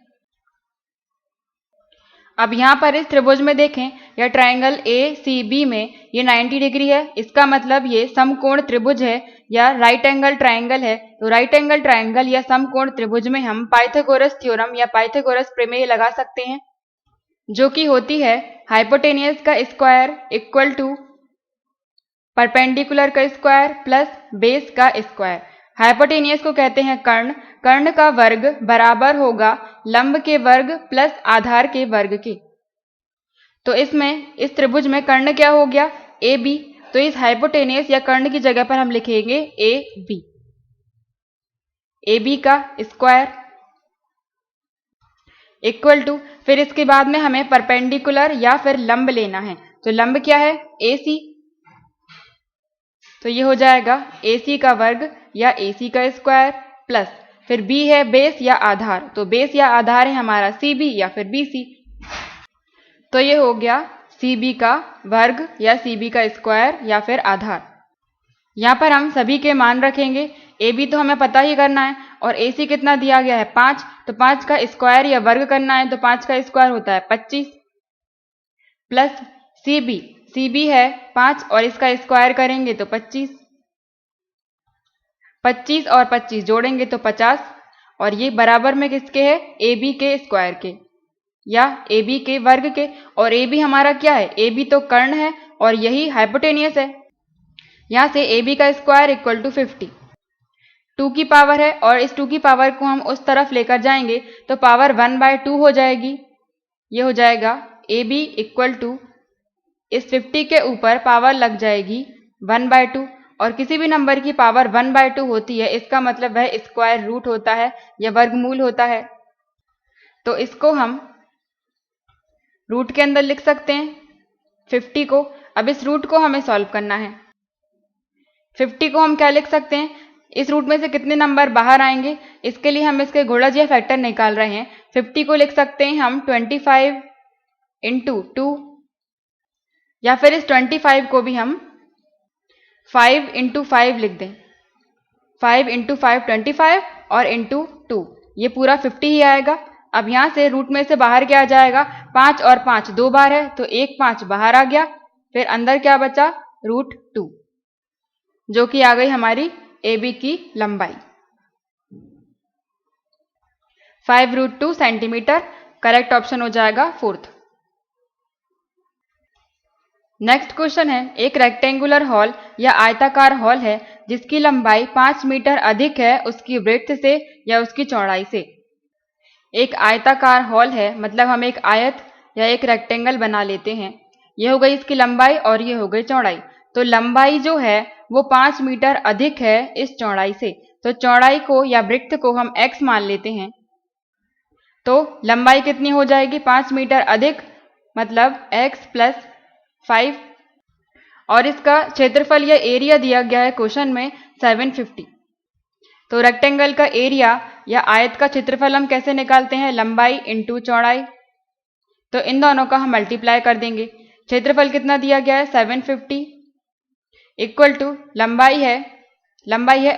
अब यहाँ पर इस त्रिभुज में देखें, यह ट्रायंगल ACB में ये 90 डिग्री है, इसका मतलब ये समकोण त्रिभुज है या राइट एंगल ट्रायंगल है। तो राइट एंगल ट्रायंगल या समकोण त्रिभुज में हम पाइथागोरस थ्योरम या पाइथागोरस प्रमेय लगा सकते हैं, जो कि होती है हाइपोटेनियस का स्क्वायर इक्वल टू परपेंडिकुलर का स्क्वायर प्लस बेस का स्क्वायर। हाइपोटेनियस को कहते हैं कर्ण, कर्ण का वर्ग बराबर होगा लंब के वर्ग प्लस आधार के वर्ग के। तो इसमें इस त्रिभुज में कर्ण क्या हो गया? AB। तो इस हाइपोटेनियस या कर्ण की जगह पर हम लिखेंगे AB, AB का स्क्वायर इक्वल टू, फिर इसके बाद में हमें परपेंडिकुलर या फिर लंब लेना है। तो लंब क्या है? AC। तो ये हो जाएगा AC का वर्ग या AC का स्क्वायर प्लस, फिर B है बेस या आधार, तो बेस या आधार है हमारा CB या फिर BC। तो ये हो गया CB का वर्ग या CB का स्क्वायर या फिर आधार। यहाँ पर हम सभी के मान रखेंगे। ए बी तो हमें पता ही करना है और ए सी कितना दिया गया है 5, तो 5 का स्क्वायर या वर्ग करना है, तो 5 का स्क्वायर होता है 25 प्लस सी बी है 5 और इसका स्क्वायर करेंगे तो 25 और 25 जोड़ेंगे तो 50 और ये बराबर में किसके है ए बी के स्क्वायर के या ए बी के वर्ग के। और ए बी हमारा क्या है, ए बी तो कर्ण है और यही हाइपोटेनियस है। यहां से ए बी का स्क्वायर इक्वल टू 50, 2 की पावर है और इस 2 की पावर को हम उस तरफ लेकर जाएंगे तो पावर 1/2 हो जाएगी। ये हो जाएगा ए बी इक्वल टू इस 50 के ऊपर पावर लग जाएगी 1/2 और किसी भी नंबर की पावर 1/2 होती है, इसका मतलब वह स्क्वायर रूट होता है या वर्गमूल होता है। तो इसको हम रूट के अंदर लिख सकते हैं 50 को। अब इस रूट को हमें सॉल्व करना है। 50 को हम क्या लिख सकते हैं, इस रूट में से कितने नंबर बाहर आएंगे, इसके लिए हम इसके गुणज या फैक्टर निकाल रहे हैं। 50 को लिख सकते हैं हम 25 इंटू 2 या फिर इस 25 को भी हम 5 इंटू 5 लिख दें। 5 इंटू 5 25 और इंटू 2 ये पूरा 50 ही आएगा। अब यहां से रूट में से बाहर क्या आ जाएगा, 5 और 5 2 बार है तो 1 5 बाहर आ गया, फिर अंदर क्या बचा √2 जो कि आ गई हमारी ए बी की लंबाई 5√2 सेंटीमीटर। करेक्ट ऑप्शन हो जाएगा 4th। नेक्स्ट क्वेश्चन है, एक रेक्टेंगुलर हॉल या आयताकार हॉल है जिसकी लंबाई 5 मीटर अधिक है उसकी ब्रेड्थ से या उसकी चौड़ाई से। एक आयताकार हॉल है मतलब हम एक आयत या एक रेक्टेंगल बना लेते हैं। यह हो गई इसकी लंबाई और ये हो गई चौड़ाई। तो लंबाई जो है वो 5 मीटर अधिक है इस चौड़ाई से, तो चौड़ाई को या ब्रेड्थ को हम x मान लेते हैं। तो लंबाई कितनी हो जाएगी 5 मीटर अधिक मतलब x प्लस 5 और इसका क्षेत्रफल या एरिया दिया गया है क्वेश्चन में 750। तो रेक्टेंगल का एरिया या आयत का क्षेत्रफल हम कैसे निकालते हैं, लंबाई इंटू चौड़ाई। तो इन दोनों का हम मल्टीप्लाई कर देंगे। क्षेत्रफल कितना दिया गया है 750 इक्वल टू लंबाई है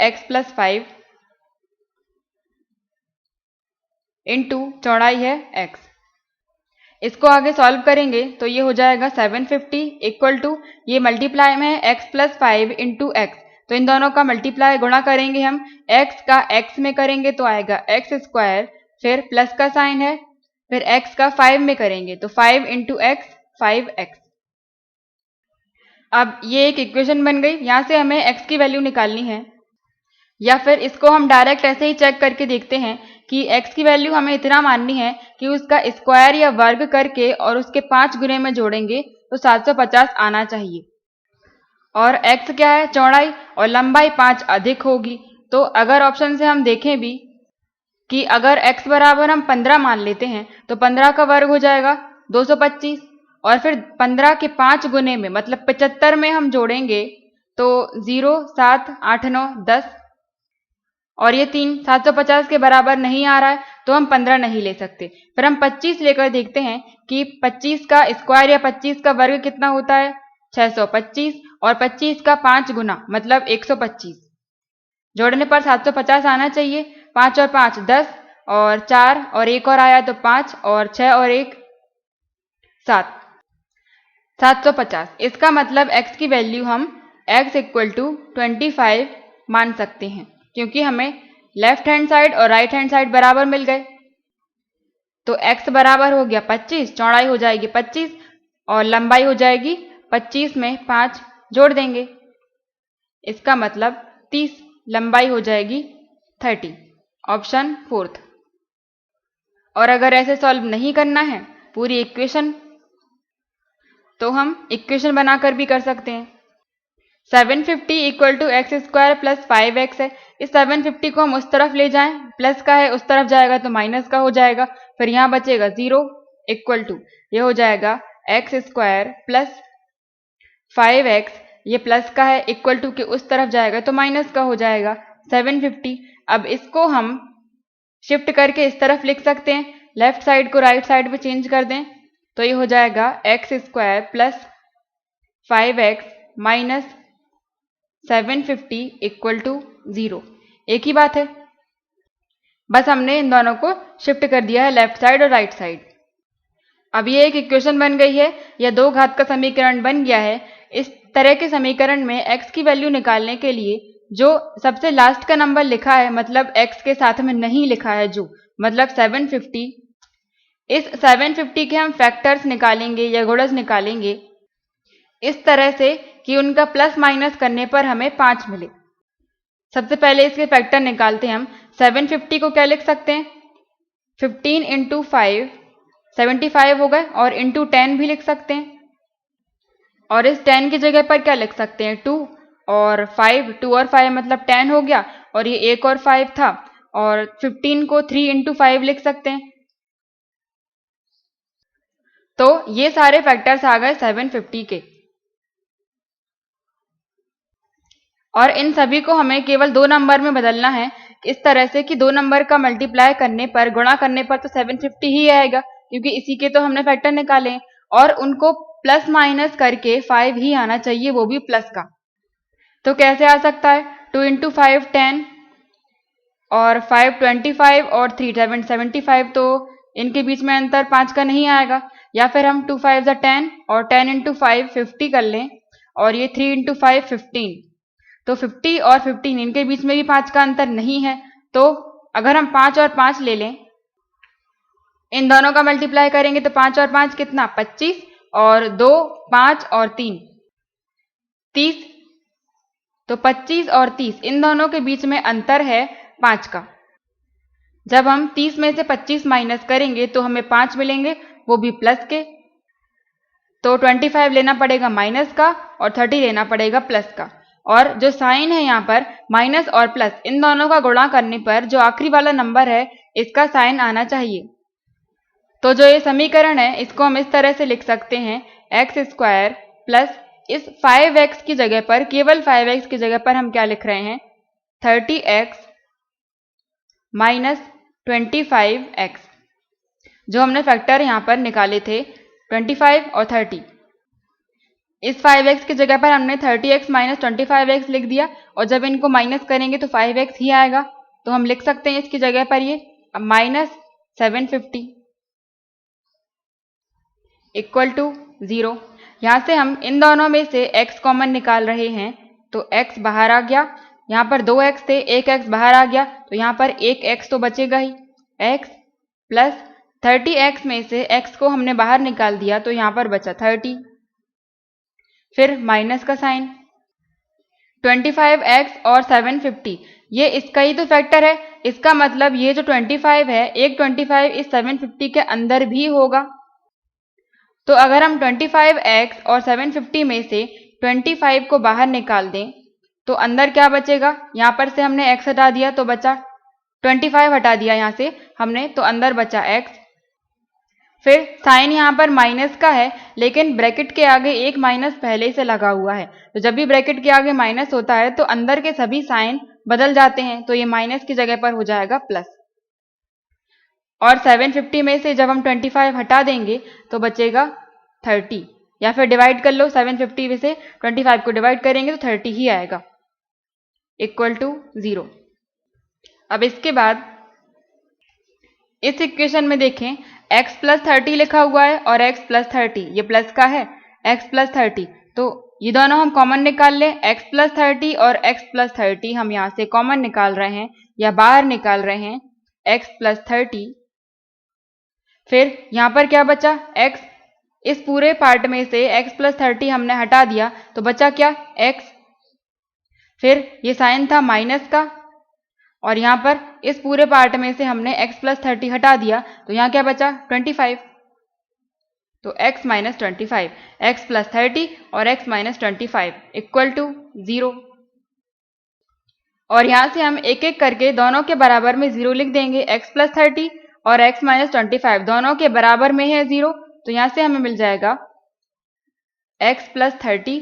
x प्लस 5 इंटू चौड़ाई है x। इसको आगे सॉल्व करेंगे तो ये हो जाएगा 750 इक्वल टू ये मल्टीप्लाई में है x प्लस 5 इंटू एक्स, तो इन दोनों का मल्टीप्लाई गुणा करेंगे हम, x का x में करेंगे तो आएगा x स्क्वायर, फिर प्लस का साइन है, फिर x का 5 में करेंगे तो 5 इंटू एक्स 5x। अब ये एक इक्वेशन बन गई, यहां से हमें x की वैल्यू निकालनी है या फिर इसको हम डायरेक्ट ऐसे ही चेक करके देखते हैं कि x की वैल्यू हमें इतना माननी है कि उसका स्क्वायर या वर्ग करके और उसके 5 गुने में जोड़ेंगे तो 750 आना चाहिए। और x क्या है चौड़ाई और लंबाई 5 अधिक होगी। तो अगर ऑप्शन से हम देखें भी कि अगर x बराबर हम 15 मान लेते हैं तो 15 का वर्ग हो जाएगा 225 और फिर 15 के 5 गुने में मतलब 75 में हम जोड़ेंगे तो 0 7 8 9 10 और ये 3 750 के बराबर नहीं आ रहा है तो हम 15 नहीं ले सकते। फिर हम 25 लेकर देखते हैं कि 25 का स्क्वायर या 25 का वर्ग कितना होता है 625 और 25 का 5 गुना मतलब 125 जोड़ने पर 750 आना चाहिए। 5 और 5 10 और 4 और 1 और आया तो 5 और 6 और 1 7 750। इसका मतलब x की वैल्यू हम x इक्वल टू 25 मान सकते हैं क्योंकि हमें लेफ्ट हैंड साइड और राइट हैंड साइड बराबर मिल गए। तो x बराबर हो गया 25, चौड़ाई हो जाएगी 25 और लंबाई हो जाएगी 25 में 5 जोड़ देंगे, इसका मतलब 30, लंबाई हो जाएगी 30। Option 4th। और अगर ऐसे सॉल्व नहीं करना है पूरी इक्वेशन तो हम इक्वेशन बनाकर भी कर सकते हैं। 750 equal to X square plus 5x है। इस 750 को हम उस तरफ ले जाएं, प्लस का है उस तरफ जाएगा तो माइनस का हो जाएगा, फिर यहाँ बचेगा 0 इक्वल टू ये हो जाएगा एक्स स्क्वायर प्लस 5x, ये प्लस का है इक्वल टू के उस तरफ जाएगा तो माइनस का हो जाएगा 750। अब इसको हम शिफ्ट करके इस तरफ लिख सकते हैं, लेफ्ट साइड को राइट साइड में चेंज कर दें तो ये हो जाएगा X square plus 5x minus 750 equal to 0। एक ही बात है, बस हमने इन दोनों को शिफ्ट कर दिया है लेफ्ट साइड और राइट साइड। अब ये एक इक्वेशन बन गई है, या दो घात का समीकरण बन गया है। इस तरह के समीकरण में x की वैल्यू निकालने के लिए जो सबसे लास्ट का नंबर लिखा है, मतलब x के साथ में नहीं लिखा है जो, मतलब 750, इस 750 के हम फैक्टर्स निकालेंगे या गुणज निकालेंगे इस तरह से कि उनका प्लस माइनस करने पर हमें 5 मिले। सबसे पहले इसके फैक्टर निकालते हैं हम। 750 को क्या लिख सकते हैं, 15 इंटू 5 75 हो गए, और इंटू 10 भी लिख सकते हैं, और इस 10 की जगह पर क्या लिख सकते हैं 2 और 5, 2 और 5 मतलब 10 हो गया, और ये 1 और 5 था, और 15 को 3 इंटू 5 लिख सकते हैं। तो ये सारे फैक्टर्स आ गए 750 के, और इन सभी को हमें केवल दो नंबर में बदलना है, इस तरह से कि दो नंबर का मल्टीप्लाई करने पर, गुणा करने पर तो 750 ही आएगा, क्योंकि इसी के तो हमने फैक्टर निकाले हैं, और उनको प्लस माइनस करके 5 ही आना चाहिए, वो भी प्लस का। तो कैसे आ सकता है, 2 इंटू 5 10, और 5 25, और 3 75, तो इनके बीच में अंतर 5 का नहीं आएगा। या फिर हम 2 5 10, और 10 इंटू 5 50 कर लें, और ये 3 इंटू 5 15, तो 50 और 15 इनके बीच में भी 5 का अंतर नहीं है। तो अगर हम 5 और 5 ले लें, इन दोनों का मल्टीप्लाई करेंगे तो 5 और 5 कितना 25, और 2 5 और 3 30, तो 25 और 30 इन दोनों के बीच में अंतर है 5 का। जब हम 30 में से 25 माइनस करेंगे तो हमें 5 मिलेंगे, वो भी प्लस के। तो 25 लेना पड़ेगा माइनस का, और 30 लेना पड़ेगा प्लस का। और जो साइन है यहाँ पर माइनस और प्लस, इन दोनों का गुणा करने पर जो आखिरी वाला नंबर है इसका साइन आना चाहिए। तो जो ये समीकरण है इसको हम इस तरह से लिख सकते हैं, एक्स स्क्वायर प्लस इस 5x की जगह पर, केवल 5x की जगह पर हम क्या लिख रहे हैं 30x माइनस 25x। जो हमने फैक्टर यहाँ पर निकाले थे 25 और 30, इस 5x की जगह पर हमने 30x माइनस 25x लिख दिया, और जब इनको माइनस करेंगे तो 5x ही आएगा। तो हम लिख सकते हैं इसकी जगह पर ये माइनस 750 इक्वल टू 0। यहाँ से हम इन दोनों में से x कॉमन निकाल रहे हैं, तो x बाहर आ गया। यहाँ पर 2x थे, एक x बाहर आ गया, तो यहाँ पर एक x तो बचेगा ही। x प्लस 30x में से x को हमने बाहर निकाल दिया, तो यहाँ पर बचा 30, फिर माइनस का साइन। 25x और 750 ये इसका ही तो फैक्टर है, इसका मतलब ये जो 25 है, एक 25 इस 750 के अंदर भी होगा। तो अगर हम 25x और 750 में से 25 को बाहर निकाल दें तो अंदर क्या बचेगा, यहाँ पर से हमने x हटा दिया तो बचा 25, हटा दिया यहाँ से हमने तो अंदर बचा x। फिर साइन यहाँ पर माइनस का है, लेकिन ब्रैकेट के आगे एक माइनस पहले से लगा हुआ है, तो जब भी ब्रैकेट के आगे माइनस होता है तो अंदर के सभी साइन बदल जाते हैं, तो ये माइनस की जगह पर हो जाएगा प्लस। और 750 में से जब हम 25 हटा देंगे तो बचेगा 30, या फिर डिवाइड कर लो, 750 में से 25 को डिवाइड करेंगे तो 30 ही आएगा, इक्वल टू 0। अब इसके बाद इस इक्वेशन में देखें, x प्लस 30 लिखा हुआ है और x प्लस 30, ये प्लस का है, x प्लस 30, तो ये दोनों हम कॉमन निकाल लें। x प्लस 30 और x प्लस 30 हम यहाँ से कॉमन निकाल रहे हैं या बाहर निकाल रहे हैं, x प्लस 30। फिर यहाँ पर क्या बचा, x, इस पूरे पार्ट में से x प्लस 30 हमने हटा दिया तो बचा क्या x। फिर ये साइन था माइनस का, और यहाँ पर इस पूरे पार्ट में से हमने x प्लस 30 हटा दिया तो यहाँ क्या बचा 25, तो x माइनस 25, x प्लस 30 और x माइनस 25 इक्वल टू 0। और यहाँ से हम एक एक करके दोनों के बराबर में 0 लिख देंगे। x प्लस 30 और x माइनस 25 दोनों के बराबर में है 0, तो यहाँ से हमें मिल जाएगा x प्लस 30,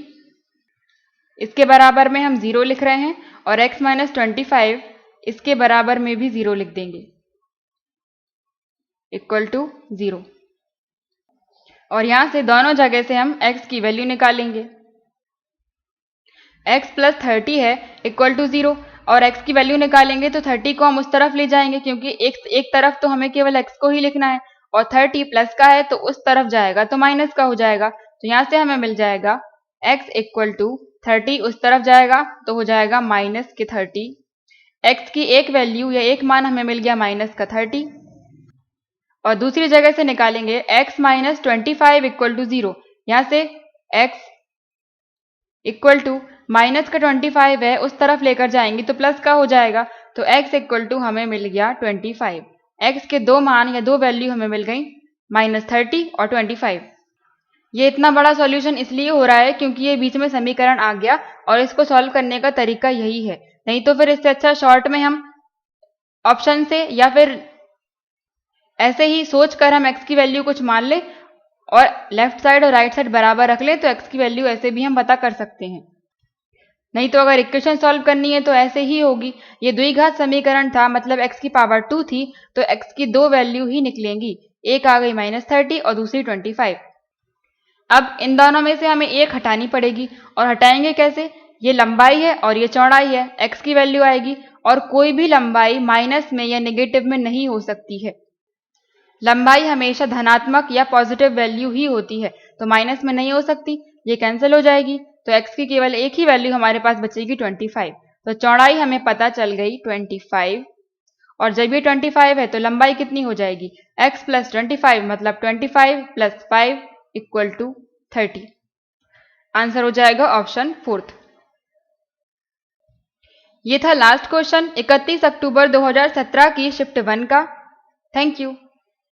इसके बराबर में हम 0 लिख रहे हैं, और x माइनस 25 इसके बराबर में भी 0 लिख देंगे, इक्वल टू 0। और यहां से दोनों जगह से हम x की वैल्यू निकालेंगे। x प्लस 30 है इक्वल टू 0। और x की वैल्यू निकालेंगे तो 30 को हम उस तरफ ले जाएंगे, क्योंकि एक तरफ तो हमें केवल x को ही लिखना है और 30 प्लस का है तो उस तरफ जाएगा तो माइनस का हो जाएगा। तो यहाँ से हमें मिल जाएगा x इक्वल टू 30 उस तरफ जाएगा तो हो जाएगा माइनस के 30। x की एक वैल्यू या एक मान हमें मिल गया माइनस का 30, और दूसरी जगह से निकालेंगे x माइनस 25 इक्वल टू 0। यहाँ से x इक्वल टू माइनस का 25 है उस तरफ लेकर जाएंगे तो प्लस का हो जाएगा। तो x इक्वल टू हमें मिल गया 25। x के दो मान या दो वैल्यू हमें मिल गई माइनस 30 और 25। ये इतना बड़ा सॉल्यूशन इसलिए हो रहा है क्योंकि ये बीच में समीकरण आ गया और इसको सॉल्व करने का तरीका यही है, नहीं तो फिर इससे अच्छा शॉर्ट में हम ऑप्शन से या फिर ऐसे ही सोच कर हम x की वैल्यू कुछ मान ले और लेफ्ट साइड और राइट साइड बराबर रख ले तो x की वैल्यू ऐसे भी हम पता कर सकते हैं। नहीं तो अगर इक्वेशन सॉल्व करनी है तो ऐसे ही होगी। ये द्विघात समीकरण था, मतलब x की पावर 2 थी तो x की दो वैल्यू ही निकलेंगी, एक आ गई माइनस 30 और दूसरी 25। अब इन दोनों में से हमें एक हटानी पड़ेगी, और हटाएंगे कैसे? ये लंबाई है और ये चौड़ाई है, x की वैल्यू आएगी और कोई भी लंबाई माइनस में या नेगेटिव में नहीं हो सकती है। लंबाई हमेशा धनात्मक या पॉजिटिव वैल्यू ही होती है, तो माइनस में नहीं हो सकती, ये कैंसिल हो जाएगी। तो x की केवल एक ही वैल्यू हमारे पास बचेगी 25। तो चौड़ाई हमें पता चल गई 25, और जब ये 25 है तो लंबाई कितनी हो जाएगी? x प्लस 25, मतलब 25 प्लस 5 इक्वल टू 30। आंसर हो जाएगा ऑप्शन 4। ये था लास्ट क्वेश्चन 31 अक्टूबर 2017 की शिफ्ट 1 का। Thank you.